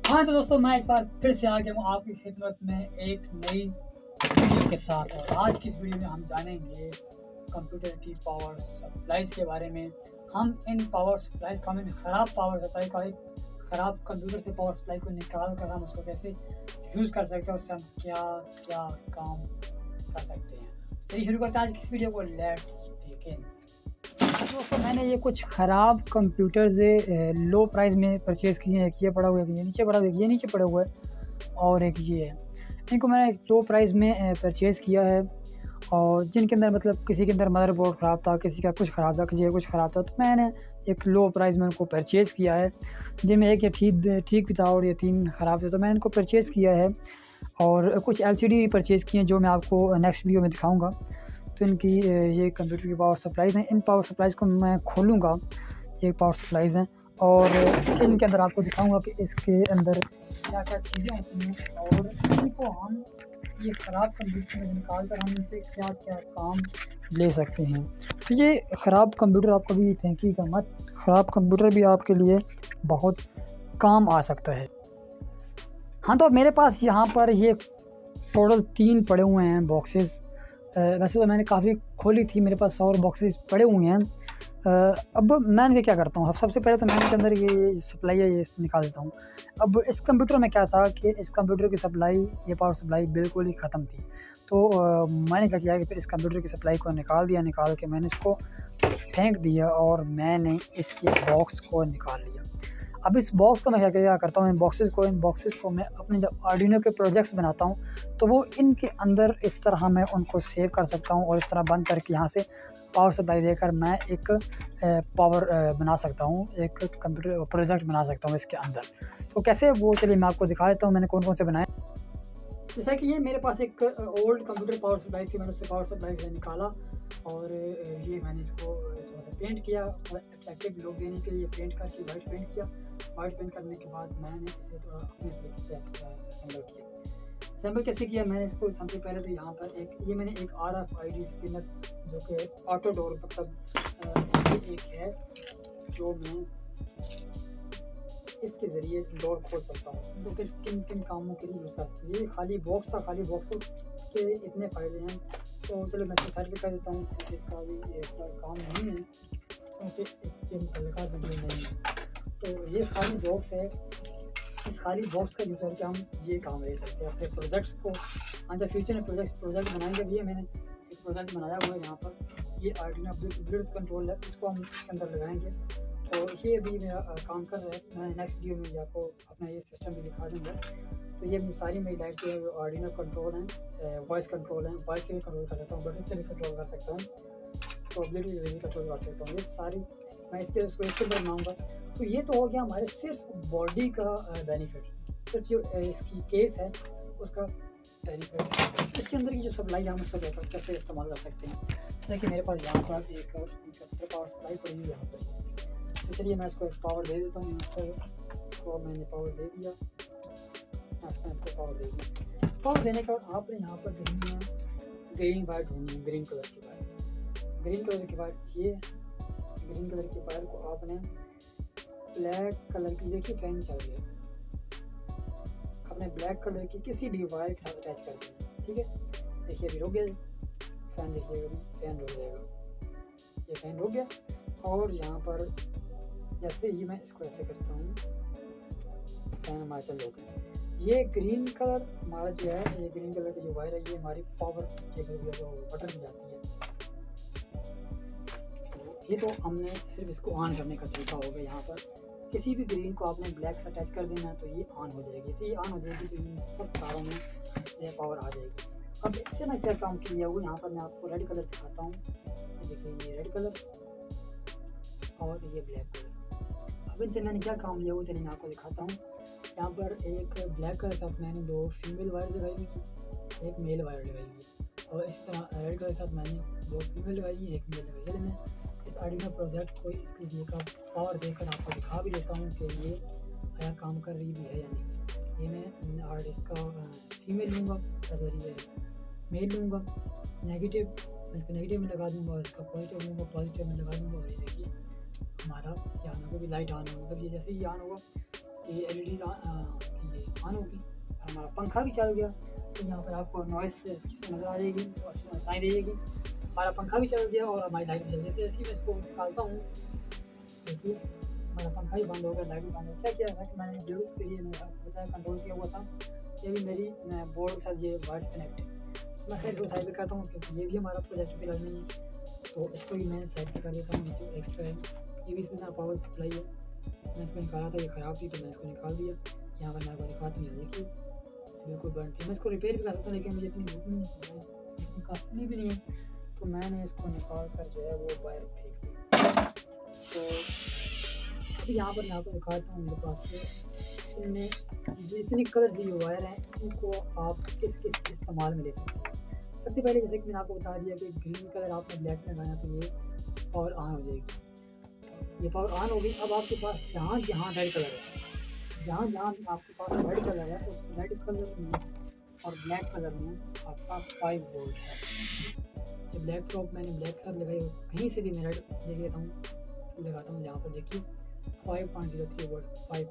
हाँ, तो दोस्तों मैं एक बार फिर से आ गया हूँ आपकी खिदमत में एक नई वीडियो के साथ। और आज की इस वीडियो में हम जानेंगे कंप्यूटर की पावर सप्लाईज़ के बारे में। हम इन पावर सप्लाईज़ को, हम इन ख़राब पावर सप्लाई का, एक ख़राब कंप्यूटर से पावर सप्लाई को निकाल कर हम उसको कैसे यूज़ कर सकते हैं, उससे हम क्या-क्या काम कर सकते हैं। चलिए शुरू करते हैं आज की इस वीडियो को। Let's begin. दोस्तों मैंने ये कुछ ख़राब कंप्यूटर्स लो प्राइस में परचेज़ किए हैं। एक ये पड़ा हुआ है, एक ये नीचे पड़ा हुआ है, एक ये नीचे पड़ा हुआ है और एक ये है। इनको मैंने लो प्राइस में परचेज़ किया है और जिनके अंदर मतलब किसी के अंदर मदरबोर्ड ख़राब था, किसी का कुछ ख़राब था, किसी का कुछ ख़राब था। तो मैंने एक लो प्राइस में उनको परचेज़ किया है, जिनमें एक ये ठीक भी था और ये 3 ख़राब थे। तो मैंने इनको परचेज़ किया है और कुछ एलसीडी परचेज़ किए हैं जो मैं आपको नेक्स्ट वीडियो में दिखाऊँगा। तो इनकी ये कंप्यूटर की पावर सप्लाईज़ हैं। इन पावर सप्लाईज़ को मैं खोलूँगा, ये पावर सप्लाईज़ हैं और इनके अंदर आपको दिखाऊँगा कि इसके अंदर क्या-क्या चीज़ें होती हैं और इनको हम ये ख़राब कंप्यूटर में निकाल कर हम इनसे क्या-क्या काम ले सकते हैं। तो ये ख़राब कंप्यूटर आप कभी फेंकिएगा मत, ख़राब कंप्यूटर भी आपके लिए बहुत काम आ सकता है। हाँ, तो मेरे पास यहाँ पर ये टोटल 3 पड़े हुए हैं बॉक्सेस। वैसे तो मैंने काफ़ी खोली थी, मेरे पास और बॉक्सेस पड़े हुए हैं। अब मैं इनके क्या करता हूँ, अब सबसे पहले तो मैं इनके अंदर ये सप्लाई है, ये निकाल देता हूँ। अब इस कंप्यूटर में क्या था कि इस कंप्यूटर की सप्लाई, ये पावर सप्लाई बिल्कुल ही ख़त्म थी। तो मैंने क्या किया कि फिर इस कंप्यूटर की सप्लाई को निकाल दिया, निकाल के मैंने इसको फेंक दिया और मैंने इसके बॉक्स को निकाल लिया। अब इस बॉक्स को मैं क्या करता हूँ, इन बॉक्सेस को मैं अपने जब आर्डिनो के प्रोजेक्ट्स बनाता हूँ तो वो इनके अंदर इस तरह मैं उनको सेव कर सकता हूँ और इस तरह बंद करके यहाँ से पावर सप्लाई देकर मैं एक पावर बना सकता हूँ, एक कंप्यूटर प्रोजेक्ट बना सकता हूँ इसके अंदर। तो कैसे, वो चलिए मैं आपको दिखा देता हूँ मैंने कौन-कौन से बनाए। जैसा कि ये मेरे पास एक ओल्ड कंप्यूटर पावर सप्लाई थी, मैंने उससे पावर सप्लाई से निकाला और ये मैंने इसको थोड़ा-सा पेंट किया और अट्रैक्टिव लुक देने के लिए पेंट करके वाइट पेंट किया। वाइट पेंट करने के बाद मैंने इसे थोड़ा अपने तरीके से असेंबल किया। असेंबल कैसे किया, मैंने इसको सबसे पहले तो यहाँ पर ये मैंने एक RFID स्कैनर जो कि ऑटो डोर मतलब ये एक है जो मैं इसके ज़रिए डोर खोल सकता हूँ। तो किन कामों के लिए यूज़ कर सकते हैं। ये खाली बॉक्स था, खाली बॉक्स के इतने फ़ायदे हैं। तो चलो मैं इसको साइड पे कर देता हूँ क्योंकि इसका अभी इतना काम नहीं है, क्योंकि इस चीज़ का लगा वीडियो नहीं है। तो ये खाली बॉक्स है, इस खाली बॉक्स का यूज़ करके हम ये काम ले सकते हैं अपने प्रोजेक्ट्स को। जब फ्यूचर में प्रोजेक्ट बनाएंगे, अब ये मैंने एक प्रोजेक्ट बनाया हुआ है यहाँ पर। ये आर्डिनो ब्लूटूथ कंट्रोल है, इसको हम इसके अंदर लगाएंगे। तो ये अभी मेरा काम कर रहा है। मैं नेक्स्ट वीडियो में आपको अपना ये सिस्टम भी दिखा दूँगा। तो ये मेरी लाइट जो है वो आर्डिनो कंट्रोल है, वॉइस कंट्रोल है, वॉइस से भी कंट्रोल कर सकता हूँ, ब्लूटूथ से भी कंट्रोल कर सकता हूँ, तो ब्लूटूथ से भी कंट्रोल कर सकता हूँ। ये सारी मैं इसके अंदर बनाऊँगा। तो ये तो हो गया हमारे सिर्फ बॉडी का बेनिफिट, सिर्फ जो इसकी केस है उसका बेनिफिट। इसके अंदर की जो सप्लाई हम उसका कैसे इस्तेमाल कर सकते हैं। जैसे कि मेरे पास यहाँ पर एक पावर सप्लाई पड़ी हुई है यहाँ पर। तो चलिए मैं इसको एक पावर दे देता हूँ। यहाँ पर इसको मैंने पावर दे दिया, इसको पावर दे दिया। पावर देने के बाद आपने यहाँ पर ढूंढनी है ग्रीन वायर, ढूंढनी है ग्रीन कलर की वायर। ग्रीन कलर की वायर, ये ग्रीन कलर की वायर को आपने ब्लैक कलर की, देखिए फैन चल रही है, आपने ब्लैक कलर की किसी भी वायर के साथ अटैच कर देना। ठीक है, देखिए अभी रुक गया फैन, देखिएगा फैन रुक जाएगा, ये फैन रुक गया। और यहाँ पर जैसे ही मैं इसको ऐसे करता हूँ, फैन हमारा चल जाता है। ये ग्रीन कलर हमारा जो है, ये ग्रीन कलर की जो वायर है, ये हमारी पावर केबल जो बटन में जाती है। तो ये तो हमने सिर्फ इसको ऑन करने का तरीका होगा। यहाँ पर किसी भी ग्रीन को आपने ब्लैक से अटैच कर देना है तो ये ऑन हो जाएगी। इसे ये ऑन हो जाएगी तो इन सब तारों में ये पावर आ जाएगी। अब इससे मैं क्या काम किया हुआ, यहाँ पर मैं आपको रेड कलर दिखाता हूँ। देखिए ये रेड कलर और ये ब्लैक कलर। अब इनसे मैंने क्या काम लिया वो चलिए मैं आपको दिखाता हूँ। यहाँ पर एक ब्लैक कलर के साथ मैंने 2 फीमेल वायर लगाई हुई है, एक मेल वायर लगाई हुई है। और इस तरह रेड कलर के साथ मैंने 2 फीमेल लगाई है, एक मेल लगाई है। मैं इस आर्डिनो प्रोजेक्ट को इसके लिए का पावर देकर आपको दिखा भी देता हूँ कि ये आया काम कर रही भी है या नहीं। ये मैं इसका फीमेल लूँगा, सॉरी मेल लूँगा, नेगेटिव इसको नेगेटिव में लगा दूँगा और इसका पॉजिटिव लूँगा, पॉजिटिव में लगा दूँगा। और ये देखिए हमारा ये ऑन होगा, भी लाइट ऑन होगा। मतलब ये जैसे ही ऑन होगा ये LED इसकी ऑन होगी और हमारा पंखा भी चालू गया। तो यहाँ पर आपको नॉइस नज़र आ जाएगी और सुनाई देगी। हमारा पंखा भी चल गया और हमारी लाइट भी चल गई। जैसे मैं इसको निकालता हूँ, देखिए हमारा पंखा भी बंद हो गया, लाइट भी बंद हो गया। क्या किया था कि मैंने ब्लूटूथ के लिए मैंने आपको बताया कंट्रोल किया हुआ था। ये भी मेरी बोर्ड के साथ ये वायर्स कनेक्ट है। मैं खैर इसको साइड पे करता हूँ क्योंकि ये भी हमारा प्रोजेक्ट फिलहाल नहीं है, तो इसको भी मैं साइड पे कर देता हूँ। जो एक्स्ट्रा है ये भी इसमें पावर सप्लाई है। मैं इसको निकाला था, ये ख़राब थी तो मैं इसको निकाल दिया। यहाँ पर मैं आपको दिखाता हूँ, देखिए बिल्कुल बंद थी। मैं इसको रिपेयर भी कर सकता हूँ लेकिन मुझे इतनी भूख नहीं है, निकालनी भी नहीं है, तो मैंने इसको निकाल कर जो है वो वायर फेंक दिया। तो अभी यहाँ पर मैं आपको दिखाता हूँ, मेरे पास से इनमें जितनी कलर की जो वायर हैं इनको आप किस किस इस्तेमाल में ले सकते हैं। सबसे पहले जैसे कि मैंने आपको बता दिया कि ग्रीन कलर आपने ब्लैक में लगाया तो ये पावर ऑन हो जाएगी। ये पावर ऑन होगी। अब आपके पास जहाँ जहाँ रेड कलर है, जहाँ जहाँ आपके पास रेड कलर है, उस रेड कलर में और ब्लैक कलर में आपका 5 वोल्ट है। ये ब्लैक टॉप मैंने ब्लैक कलर लगाई, कहीं से भी मैं रेड ले लेता हूँ, लगाता हूँ। यहाँ पर देखिए 5.03 वोल्ट 5।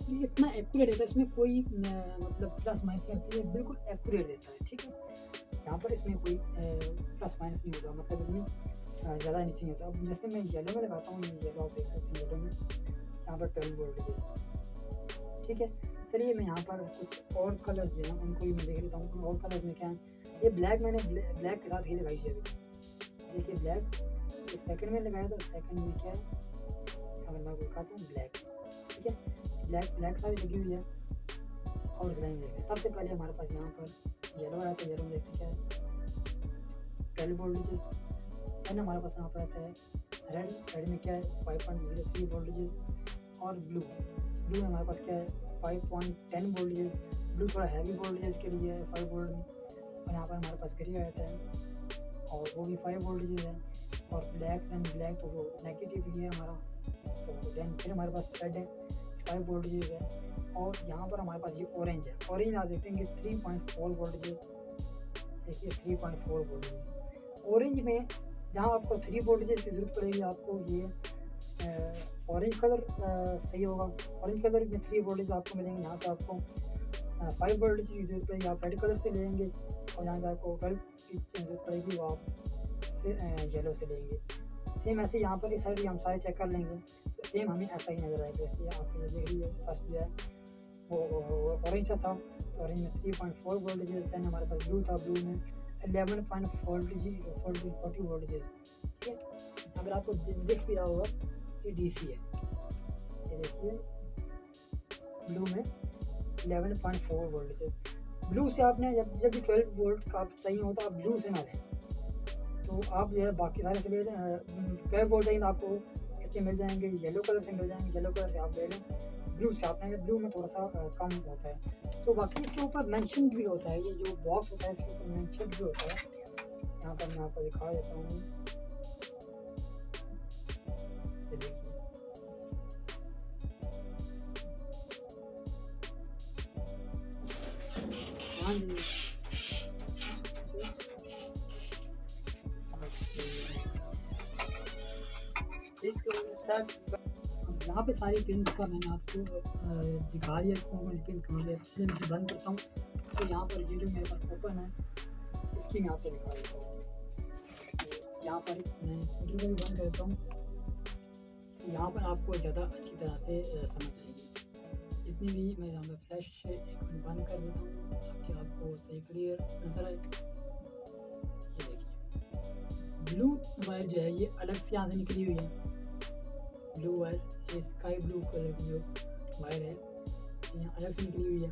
ये इतना एक्यूरेट देता है, इसमें कोई मतलब प्लस माइनस नहीं होती है, बिल्कुल एक्यूरेट देता है। ठीक है, यहाँ पर इसमें कोई प्लस माइनस नहीं होता, मतलब इतनी ज़्यादा नीचे नहीं होता। अब जैसे मैं येलो में लगाता हूँ, येलो आप देख सकते हैं, येलो में यहाँ पर 12 वोल्टेज। ठीक है, चलिए मैं यहाँ पर कुछ और कलर्स जो हैं उनको भी मैं देख लेता हूँ। और कलर्स में क्या है, ये ब्लैक मैंने ब्लैक के साथ ही लगाई है। देखिए ब्लैक इस सेकंड में लगाया था, सेकंड में क्या है, अगर मैं दिखाता हूँ ब्लैक। ठीक है, ब्लैक के साथ लगी हुई है। और इस लाइन में देखते हैं, सबसे पहले हमारे पास यहाँ पर येलो आता है। येलो में देखते क्या है, 12 वोल्टेज। देन हमारे पास यहाँ पर आता है रेड में क्या है 5.03 वोल्टेज। और ब्लू में हमारे पास क्या है 5.10 वोल्टेज। ब्लू थोड़ा हैवी वोल्टेज के लिए है 5 वोल्ट में। और यहाँ पर हमारे पास ग्रे आता है और वो भी 5 वोल्टेज है। और ब्लैक तो वो नेगेटिव ही है हमारा। तो देन फिर हमारे पास रेड है 5 वोल्टेज है। और यहाँ पर हमारे पास ये ऑरेंज है। ऑरेंज में आप देखेंगे 3.4 वोल्टेज। देखिए 3.4 वोल्टेज। ऑरेंज में जहाँ आपको 3 वोल्टेज की ज़रूरत पड़ेगी, आपको ये ऑरेंज कलर सही होगा। ऑरेंज कलर में 3 वोल्टेज आपको मिलेंगे। यहाँ पे आपको 5 वोल्टेज की जरूरत पड़ेगी, आप रेड कलर से लेंगे। और यहाँ पे आपको 12 की जरूरत पड़ेगी, वो आप से येलो से लेंगे। सेम ऐसे यहाँ पर इस साइड हम सारे चेक कर लेंगे, तो सेम हमें ऐसा ही नज़र आएगा। जैसे आप ये देख रही है, फर्स्ट जो है वो ऑरेंज था, तो ऑरेंज में 3.4 वोल्टेज। दैन हमारे पास ब्लू था, ब्लू में 11.40 वोल्टेज। ठीक है, अगर आपको दिख भी रहा होगा ये DC है। ये देखिए ब्लू में 11.4 वोल्टेज। ब्लू से आपने जब भी 12 वोल्ट का सही होता है, आप ब्लू से ना लें, तो आप जो है बाकी सारे से ले लें। 12 वोल्ट चाहिए तो आपको इससे मिल जाएंगे, येलो कलर से मिल जाएंगे। येलो कलर से आप ले लें, ब्लू से आपने ब्लू में थोड़ा सा कम होता है। तो बाकी इसके ऊपर मेंशन भी होता है, ये जो बॉक्स होता है इसके ऊपर मेंशन भी होता है। यहाँ पर मैं आपको दिखा देता हूँ। देखिए हाँ जी, यहाँ पे सारी पिन्स का मैंने आपको दिखा दिया कौन सी पिन कहाँ पे। इसलिए मैं बंद करता हूँ। तो यहाँ पर ये जो मेरे पास ओपन है, इसकी मैं आपको दिखा देता हूँ। तो यहाँ पर मैं कंप्यूटर को भी बंद करता हूँ, तो यहाँ पर आपको ज़्यादा अच्छी तरह से समझ आएगी। जितनी भी मैं यहाँ पर फ्लैश से एक मिनट बंद कर देता हूँ ताकि आपको सही क्लियर नज़र आए। ये देखिए ब्लू वायर जो है ये अलग से यहाँ से निकली हुई है। ब्लू वायर, ये स्काई ब्लू कलर की जो वायर है यहाँ अलग से निकली हुई है।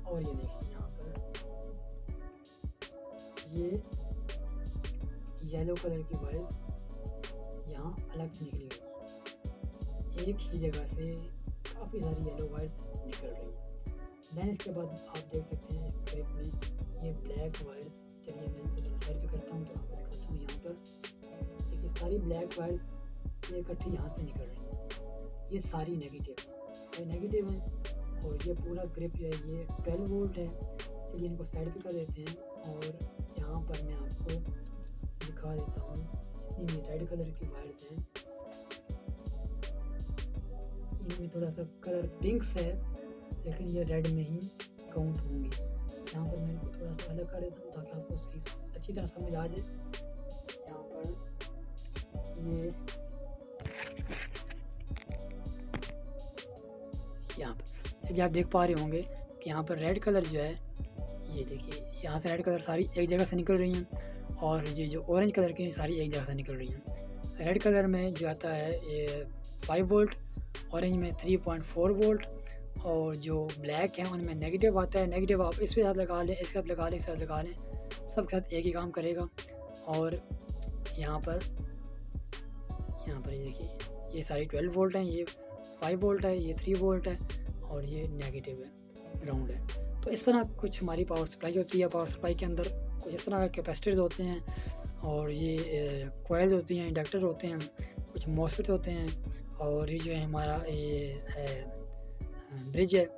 और ये देखिए यहाँ पर ये येलो कलर की वायर्स यहाँ अलग से निकली हुई है। एक ही जगह से काफ़ी सारी येलो वायर्स निकल रही है। देन इसके बाद आप देख सकते हैं स्क्रिप्ट में ये ब्लैक वायर्स। चलिए मैं इनको थोड़ा साइड पे करता हूँ तो आपको दिखाता हूँ। यहाँ पर देखिए सारी ब्लैक वायर्स ये इकट्ठी यहाँ से निकल रही है। ये सारी नेगेटिव है और ये पूरा ग्रिप जो है ये 12 वोल्ट है। चलिए इनको साइड पे कर देते हैं और यहाँ पर मैं आपको दिखा देता हूँ जितनी भी रेड कलर की वायर्स हैं। इनमें थोड़ा सा कलर पिंक्स है लेकिन ये रेड में ही काउंट होंगे। यहाँ पर मैं इनको थोड़ा सा अलग कर देता हूँ ताकि आपको सही अच्छी तरह समझ आ जाए। यहाँ पर ये यहाँ पर अभी आप देख पा रहे होंगे कि यहाँ पर रेड कलर जो है, ये देखिए यहाँ से रेड कलर सारी एक जगह से निकल रही हैं और ये जो ऑरेंज कलर की सारी एक जगह से निकल रही हैं। रेड कलर में जो आता है ये 5 वोल्ट, ऑरेंज में 3.4 वोल्ट, और जो ब्लैक है उनमें नेगेटिव आता है। नेगेटिव आप इसके साथ लगा लें, इसके साथ लगा लें, इसके साथ लगा लें, सब के साथ एक ही काम करेगा। और यहाँ पर ये देखिए ये सारी 12 वोल्ट हैं, ये 5 वोल्ट है, ये 3 वोल्ट है और ये नेगेटिव है, ग्राउंड है। तो इस तरह कुछ हमारी पावर सप्लाई होती है। पावर सप्लाई के अंदर कुछ इस तरह के कैपेसिटर्स होते हैं और ये कॉइल्स होती हैं, इंडक्टर होते हैं, कुछ मॉसफेट होते हैं, और ये जो है हमारा ये ब्रिज है,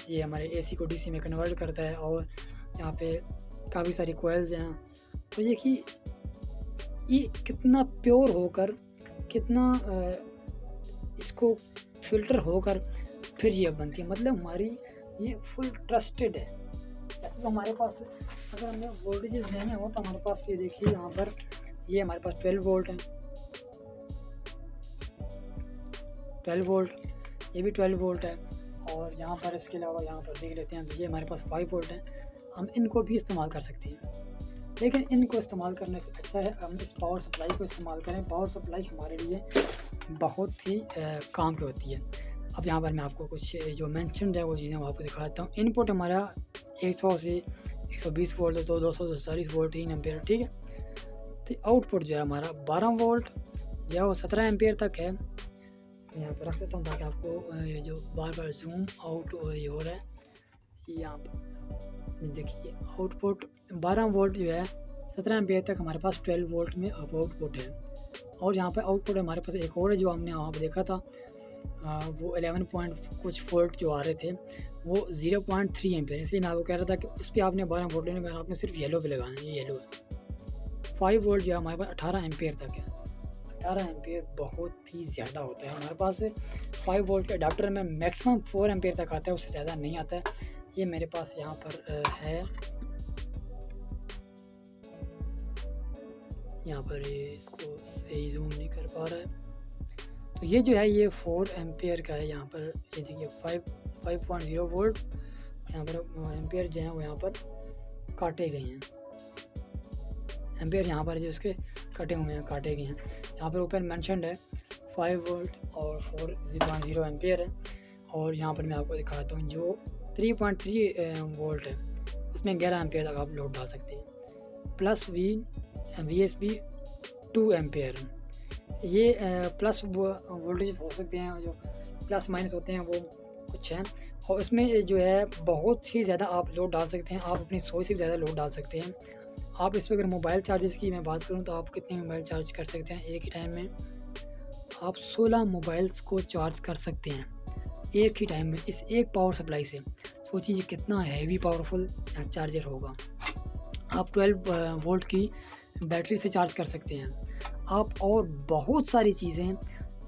ये हमारे एसी को डीसी में कन्वर्ट करता है। और यहाँ पे काफ़ी सारी कॉइल्स हैं। तो ये कि ये कितना प्योर होकर, कितना इसको फिल्टर होकर फिर ये बनती है, मतलब हमारी ये फुल ट्रस्टेड है। ऐसे तो हमारे पास अगर हमें वोल्टेजेस लेने हो तो हमारे पास ये देखिए यहाँ पर ये हमारे पास 12 वोल्ट है, 12 वोल्ट, ये भी 12 वोल्ट है। और यहाँ पर इसके अलावा यहाँ पर देख लेते हैं तो ये हमारे पास 5 वोल्ट है। हम इनको भी इस्तेमाल कर सकते हैं, लेकिन इनको इस्तेमाल करने से अच्छा है हम इस पावर सप्लाई को इस्तेमाल करें। पावर सप्लाई हमारे लिए बहुत ही काम की होती है। अब यहाँ पर मैं आपको कुछ जो मेंशन है वो चीज़ें वो आपको दिखाता हूँ। इनपुट हमारा 100 से 120 वोल्ट है, तो 200 से 40 वोल्ट 3 एम्पेयर, ठीक है। तो आउटपुट जो है हमारा 12 वोल्ट जो है वो 17 एम्पेयर तक है। यहाँ पर रख देता हूँ ताकि आपको ये जो बार बार जूम आउट ये हो रहा है, यहाँ पर देखिए आउटपुट 12 वोल्ट जो है 17 एम्पेयर तक हमारे पास 12 वोल्ट में आउटपुट है। और यहाँ पर आउटपुट हमारे पास एक और है जो हमने वहाँ पर देखा था, वो 11 पॉइंट कुछ वोल्ट जो आ रहे थे वो 0.3 एम्पेयर। इसलिए मैं आपको कह रहा था कि उस पर आपने 12 वोल्ट लेने का, आपने सिर्फ येलो पे लगाना है, ये येलो है। 5 वोल्ट जो है हमारे पास 18 एम्पेयर तक है। 18 एम्पेयर बहुत ही ज़्यादा होता है हमारे पास। 5 वोल्ट के अडाप्टर में मैक्सिमम 4 एम्पेयर तक आता है, उससे ज़्यादा नहीं आता है। ये मेरे पास यहाँ पर है, यहाँ पर ये इसको सही जूम नहीं कर पा रहा है। तो ये जो है ये 4 एम्पेयर का है। यहाँ पर ये देखिए 5.0 वोल्ट, यहाँ पर एम्पेयर जो हैं वो यहाँ पर काटे गए हैं। एम्पेयर यहाँ पर जो इसके कटे हुए हैं, काटे गए हैं। यहाँ पर ऊपर मेंशन्ड है 5 वोल्ट और 4.0 एम्पेयर है। और यहाँ पर मैं आपको दिखाता हूँ जो 3.3 वोल्ट है उसमें 11 एम्पेयर तक आप लोड डाल सकते हैं। प्लस VSB 2 एम्पेयर, ये प्लस वोल्टेज हो सकते हैं, जो प्लस माइनस होते हैं वो कुछ हैं। और इसमें जो है बहुत ही ज़्यादा आप लोड डाल सकते हैं, आप अपनी सोच से ज़्यादा लोड डाल सकते हैं। आप इस पर अगर मोबाइल चार्जेस की मैं बात करूं तो आप कितने मोबाइल चार्ज कर सकते हैं एक ही टाइम में? आप 16 मोबाइल्स को चार्ज कर सकते हैं एक ही टाइम में, इस एक पावर सप्लाई से। सोचिए कितना हैवी पावरफुल चार्जर होगा। आप 12 वोल्ट की बैटरी से चार्ज कर सकते हैं आप, और बहुत सारी चीज़ें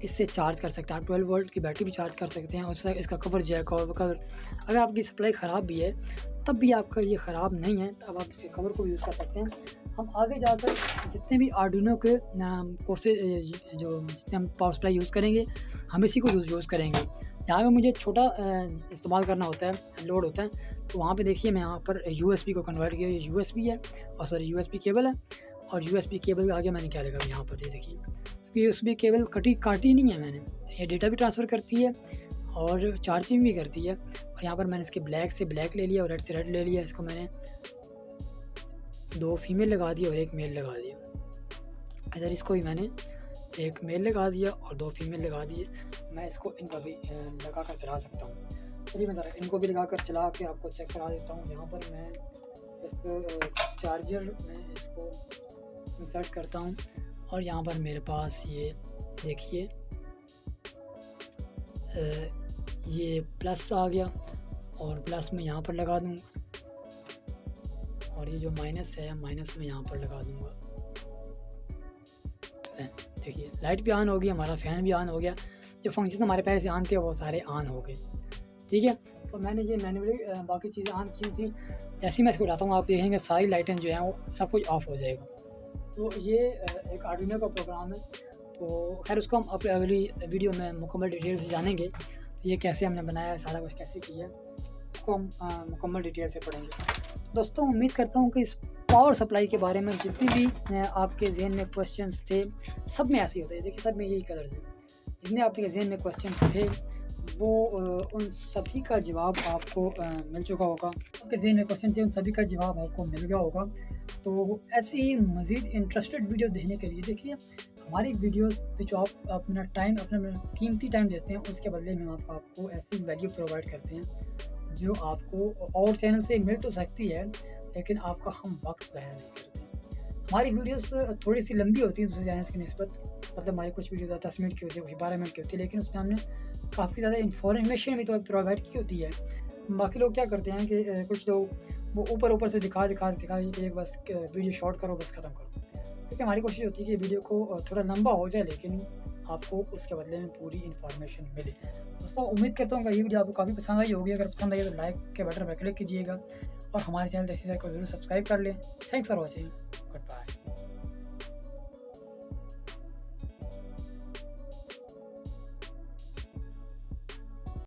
इससे चार्ज कर सकते हैं। आप 12 वोल्ट की बैटरी भी चार्ज कर सकते हैं। और इसका कवर जैक और कवर, अगर आपकी सप्लाई ख़राब भी है तब भी आपका ये ख़राब नहीं है, तब आप इसके कवर को भी यूज़ कर सकते हैं। हम आगे जाकर जितने भी आर्डिनो के कोर्सेज जो जितने हम पावर सप्लाई यूज़ करेंगे हम इसी को यूज़ करेंगे। जहाँ पे मुझे छोटा इस्तेमाल करना होता है, लोड होता है, तो वहाँ पे देखिए मैं यहाँ पर USB को कन्वर्ट किया, ये USB है और सॉरी USB केबल है। और USB केबल के आगे मैंने क्या लगा, यहाँ पर ये देखिए USB केबल काटी नहीं है मैंने। ये डेटा भी ट्रांसफ़र करती है और चार्जिंग भी करती है। और यहाँ पर मैंने इसके ब्लैक से ब्लैक ले लिया और रेड से रेड ले लिया। इसको मैंने 2 फीमेल लगा दिया और 1 मेल लगा दिया। इधर इसको भी मैंने 1 मेल लगा दिया और 2 फीमेल लगा दिए। मैं इसको इनका भी लगा कर चला सकता हूँ। चलिए मैं ज़रा इनको भी लगा कर चला के आपको चेक करा देता हूँ। यहाँ पर मैं इस चार्जर में इसको इंसर्ट करता हूँ और यहाँ पर मेरे पास ये देखिए ये प्लस आ गया और प्लस में यहाँ पर लगा दूँगा और ये जो माइनस है माइनस में यहाँ पर लगा दूँगा। देखिए लाइट भी ऑन हो गई, हमारा फ़ैन भी ऑन हो गया। जो फंक्शन हमारे पहले से ऑन थे वो सारे ऑन हो गए। ठीक है, तो मैंने ये मैन्युअली बाकी चीज़ें ऑन की थी। जैसे ही मैं इसको उठाता हूँ आप देखेंगे सारी लाइटें जो हैं वो सब कुछ ऑफ हो जाएगा। तो ये एक आर्डिनो का प्रोग्राम है, तो खैर उसको हम अपनी अगली वीडियो में मुकम्मल डिटेल से जानेंगे। तो ये कैसे हमने बनाया है, सारा कुछ कैसे किया है, उसको हम मुकम्मल डिटेल से पढ़ेंगे। तो दोस्तों उम्मीद करता हूँ कि इस पावर सप्लाई के बारे में जितनी भी आपके जहन में क्वेश्चंस थे, सब में ऐसे ही होते हैं। देखिए सब में यही कलर्स हैं। जितने आपके जहन में क्वेश्चंस थे वो उन सभी का जवाब आपको मिल चुका होगा। आपके जहन में क्वेश्चन थे उन सभी का जवाब आपको मिल गया होगा। तो ऐसे ही मज़ीद इंटरेस्टेड वीडियो देखने के लिए देखिए हमारी वीडियोस पे जो आप अपना टाइम, अपना कीमती टाइम देते हैं, उसके बदले में आपको ऐसी वैल्यू प्रोवाइड करते हैं जो आपको और चैनल से मिल तो सकती है, लेकिन आपका हम वक्त ज़ाया नहीं करते। हमारी वीडियोस थोड़ी सी लंबी होती हैं दूसरे चैनल्स की निस्बत, मतलब हमारी कुछ वीडियो 10 मिनट की होती है, कुछ 12 मिनट की होती है, लेकिन उसमें हमने काफ़ी ज़्यादा इन्फॉर्मेशन भी तो प्रोवाइड की होती है। बाकी लोग क्या करते हैं कि कुछ लोग वो ऊपर से दिखा कि बस वीडियो शॉर्ट करो, बस ख़त्म करो। क्योंकि हमारी कोशिश होती है कि वीडियो को थोड़ा लंबा हो जाए, लेकिन आपको उसके बदले में पूरी इन्फॉर्मेशन मिले। दोस्तों उम्मीद करता हूँ कि ये वीडियो आपको काफ़ी पसंद आई होगी। अगर पसंद आई तो लाइक के बटन पर क्लिक कीजिएगा और हमारे चैनल जैसे को ज़रूर सब्सक्राइब कर लें। Thanks for watching, good bye.